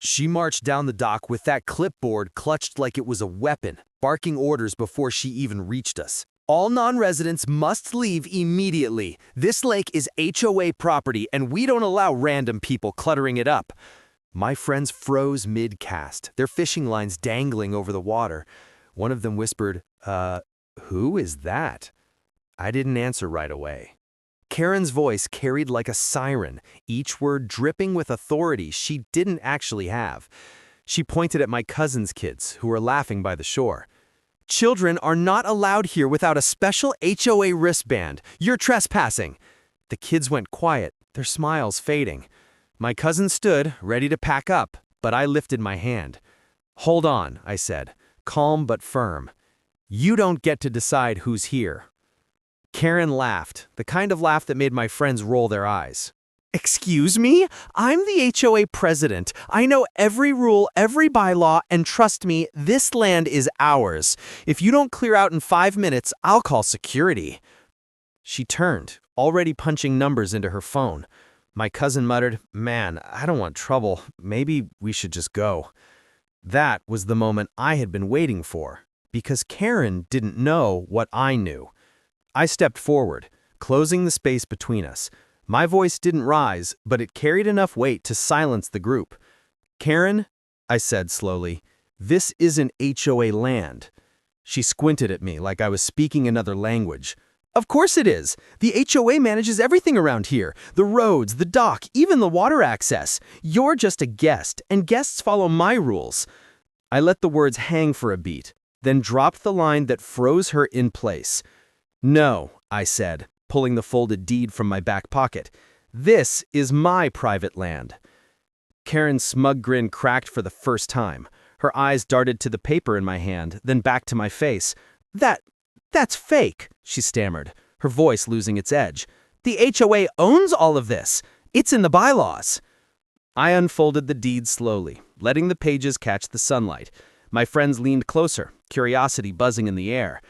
She marched down the dock with that clipboard clutched like it was a weapon, barking orders before she even reached us. All non-residents must leave immediately. This lake is HOA property and we don't allow random people cluttering it up. My friends froze mid-cast, their fishing lines dangling over the water. One of them whispered, who is that? I didn't answer right away. Karen's voice carried like a siren, each word dripping with authority she didn't actually have. She pointed at my cousin's kids, who were laughing by the shore. Children are not allowed here without a special HOA wristband. You're trespassing. The kids went quiet, their smiles fading. My cousin stood, ready to pack up, but I lifted my hand. Hold on, I said, calm but firm. You don't get to decide who's here. Karen laughed, the kind of laugh that made my friends roll their eyes. Excuse me? I'm the HOA president. I know every rule, every bylaw, and trust me, this land is ours. If you don't clear out in 5 minutes, I'll call security. She turned, already punching numbers into her phone. My cousin muttered, Man, I don't want trouble. Maybe we should just go. That was the moment I had been waiting for, because Karen didn't know what I knew. I stepped forward, closing the space between us. My voice didn't rise, but it carried enough weight to silence the group. Karen, I said slowly, this isn't HOA land. She squinted at me like I was speaking another language. Of course it is. The HOA manages everything around here. The roads, the dock, even the water access. You're just a guest, and guests follow my rules. I let the words hang for a beat, then dropped the line that froze her in place. No, I said, pulling the folded deed from my back pocket. This is my private land. Karen's smug grin cracked for the first time. Her eyes darted to the paper in my hand, then back to my face. That's fake, she stammered, her voice losing its edge. The HOA owns all of this. It's in the bylaws. I unfolded the deed slowly, letting the pages catch the sunlight. My friends leaned closer, curiosity buzzing in the air.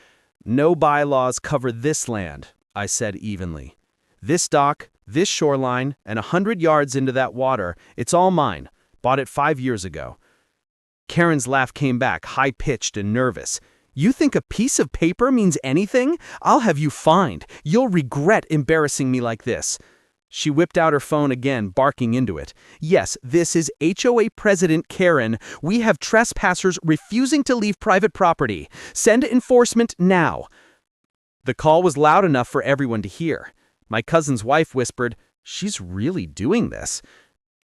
No bylaws cover this land, I said evenly. This dock, this shoreline, and 100 yards into that water, it's all mine. Bought it 5 years ago. Karen's laugh came back, high-pitched and nervous. You think a piece of paper means anything? I'll have you fined. You'll regret embarrassing me like this. She whipped out her phone again, barking into it. Yes, this is HOA President Karen. We have trespassers refusing to leave private property. Send enforcement now. The call was loud enough for everyone to hear. My cousin's wife whispered, She's really doing this.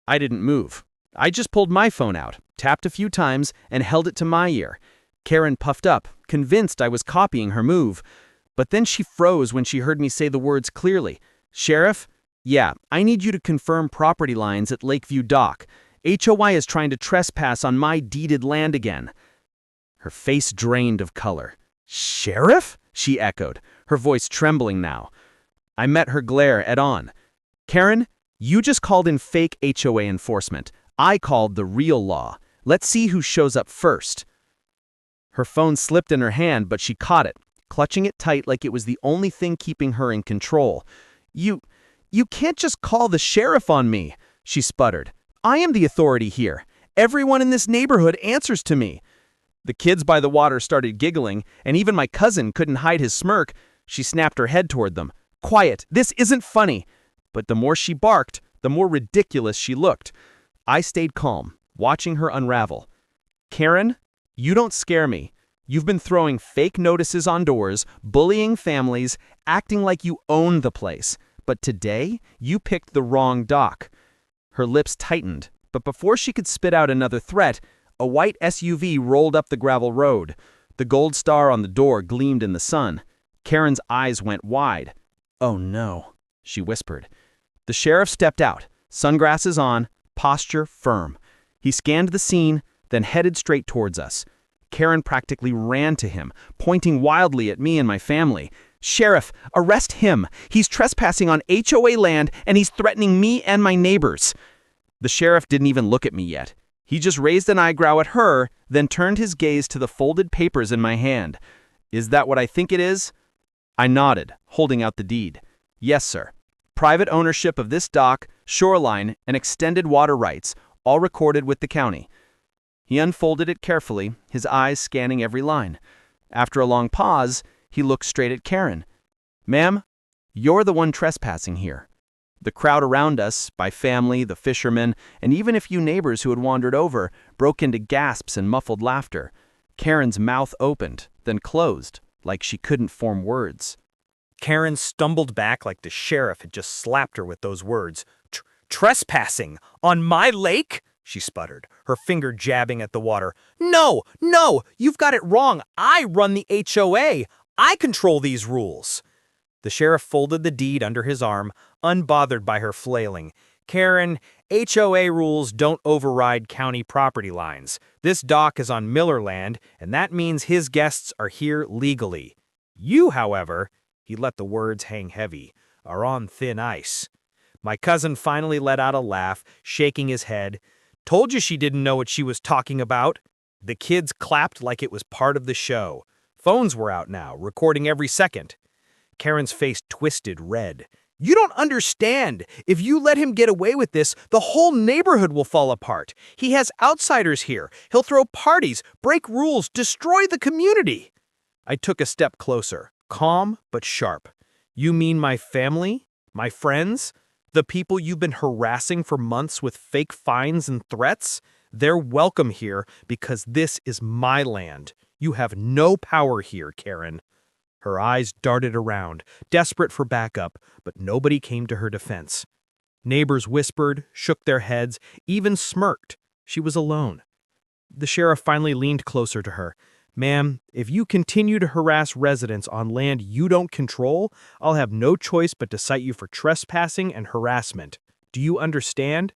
I didn't move. I just pulled my phone out, tapped a few times, and held it to my ear. Karen puffed up, convinced I was copying her move. But then she froze when she heard me say the words clearly. Sheriff? Yeah, I need you to confirm property lines at Lakeview Dock. HOI is trying to trespass on my deeded land again. Her face drained of color. Sheriff? She echoed, her voice trembling now. I met her glare head-on. Karen, you just called in fake HOA enforcement. I called the real law. Let's see who shows up first. Her phone slipped in her hand, but she caught it, clutching it tight like it was the only thing keeping her in control. You can't just call the sheriff on me, she sputtered. I am the authority here. Everyone in this neighborhood answers to me. The kids by the water started giggling, and even my cousin couldn't hide his smirk. She snapped her head toward them. Quiet, this isn't funny. But the more she barked, the more ridiculous she looked. I stayed calm, watching her unravel. Karen, you don't scare me. You've been throwing fake notices on doors, bullying families, acting like you own the place. But today, you picked the wrong dock. Her lips tightened, but before she could spit out another threat, a white SUV rolled up the gravel road. The gold star on the door gleamed in the sun. Karen's eyes went wide. Oh no, she whispered. The sheriff stepped out, sunglasses on, posture firm. He scanned the scene, then headed straight towards us. Karen practically ran to him, pointing wildly at me and my family. Sheriff, arrest him. He's trespassing on HOA land and he's threatening me and my neighbors. The sheriff didn't even look at me yet. He just raised an eyebrow at her, then turned his gaze to the folded papers in my hand. Is that what I think it is? I nodded, holding out the deed. Yes, sir. Private ownership of this dock, shoreline, and extended water rights, all recorded with the county. He unfolded it carefully, his eyes scanning every line. After a long pause, he looked straight at Karen. "Ma'am, you're the one trespassing here." The crowd around us, by family, the fishermen, and even a few neighbors who had wandered over, broke into gasps and muffled laughter. Karen's mouth opened, then closed, like she couldn't form words. Karen stumbled back like the sheriff had just slapped her with those words. Trespassing? On my lake? She sputtered, her finger jabbing at the water. No, you've got it wrong. I run the HOA. I control these rules. The sheriff folded the deed under his arm, unbothered by her flailing. Karen, HOA rules don't override county property lines. This dock is on Miller land, and that means his guests are here legally. You, however, he let the words hang heavy, are on thin ice. My cousin finally let out a laugh, shaking his head. Told you she didn't know what she was talking about. The kids clapped like it was part of the show. Phones were out now, recording every second. Karen's face twisted red. You don't understand. If you let him get away with this, the whole neighborhood will fall apart. He has outsiders here. He'll throw parties, break rules, destroy the community. I took a step closer, calm but sharp. You mean my family? My friends? The people you've been harassing for months with fake fines and threats? They're welcome here because this is my land. You have no power here, Karen. Her eyes darted around, desperate for backup, but nobody came to her defense. Neighbors whispered, shook their heads, even smirked. She was alone. The sheriff finally leaned closer to her. Ma'am, if you continue to harass residents on land you don't control, I'll have no choice but to cite you for trespassing and harassment. Do you understand?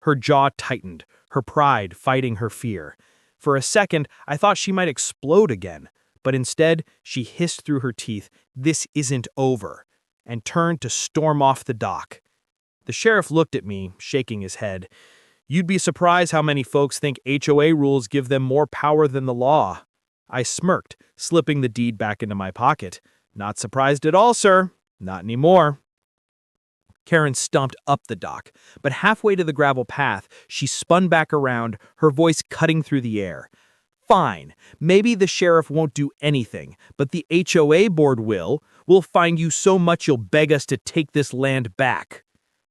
Her jaw tightened, her pride fighting her fear. For a second, I thought she might explode again, but instead, she hissed through her teeth, "This isn't over," and turned to storm off the dock. The sheriff looked at me, shaking his head. You'd be surprised how many folks think HOA rules give them more power than the law. I smirked, slipping the deed back into my pocket. Not surprised at all, sir. Not anymore. Karen stomped up the dock, but halfway to the gravel path, she spun back around, her voice cutting through the air. Fine, maybe the sheriff won't do anything, but the HOA board will. We'll fine you so much you'll beg us to take this land back.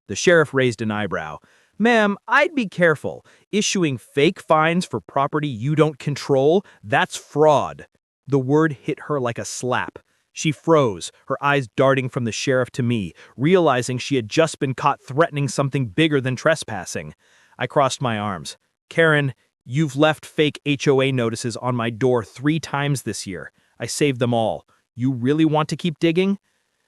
The sheriff raised an eyebrow. Ma'am, I'd be careful. Issuing fake fines for property you don't control, that's fraud. The word hit her like a slap. She froze, her eyes darting from the sheriff to me, realizing she had just been caught threatening something bigger than trespassing. I crossed my arms. Karen, you've left fake HOA notices on my door 3 times this year. I saved them all. You really want to keep digging?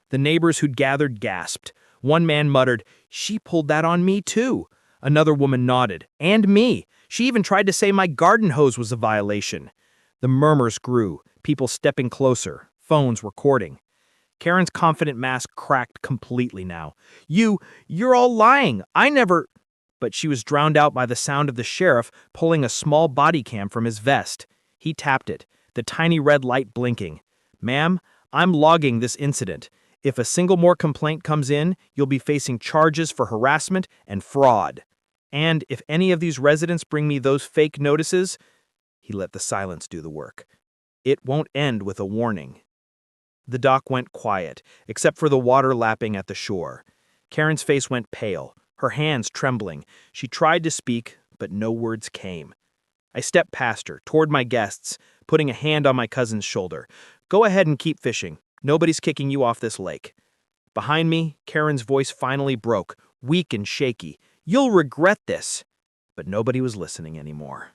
The neighbors who'd gathered gasped. One man muttered, She pulled that on me too. Another woman nodded. And me. She even tried to say my garden hose was a violation. The murmurs grew, people stepping closer, phones recording. Karen's confident mask cracked completely now. You're all lying. I never... But she was drowned out by the sound of the sheriff pulling a small body cam from his vest. He tapped it, the tiny red light blinking. Ma'am, I'm logging this incident. If a single more complaint comes in, you'll be facing charges for harassment and fraud. And if any of these residents bring me those fake notices, he let the silence do the work. It won't end with a warning. The dock went quiet, except for the water lapping at the shore. Karen's face went pale, her hands trembling. She tried to speak, but no words came. I stepped past her, toward my guests, putting a hand on my cousin's shoulder. Go ahead and keep fishing. Nobody's kicking you off this lake. Behind me, Karen's voice finally broke, weak and shaky. You'll regret this. But nobody was listening anymore.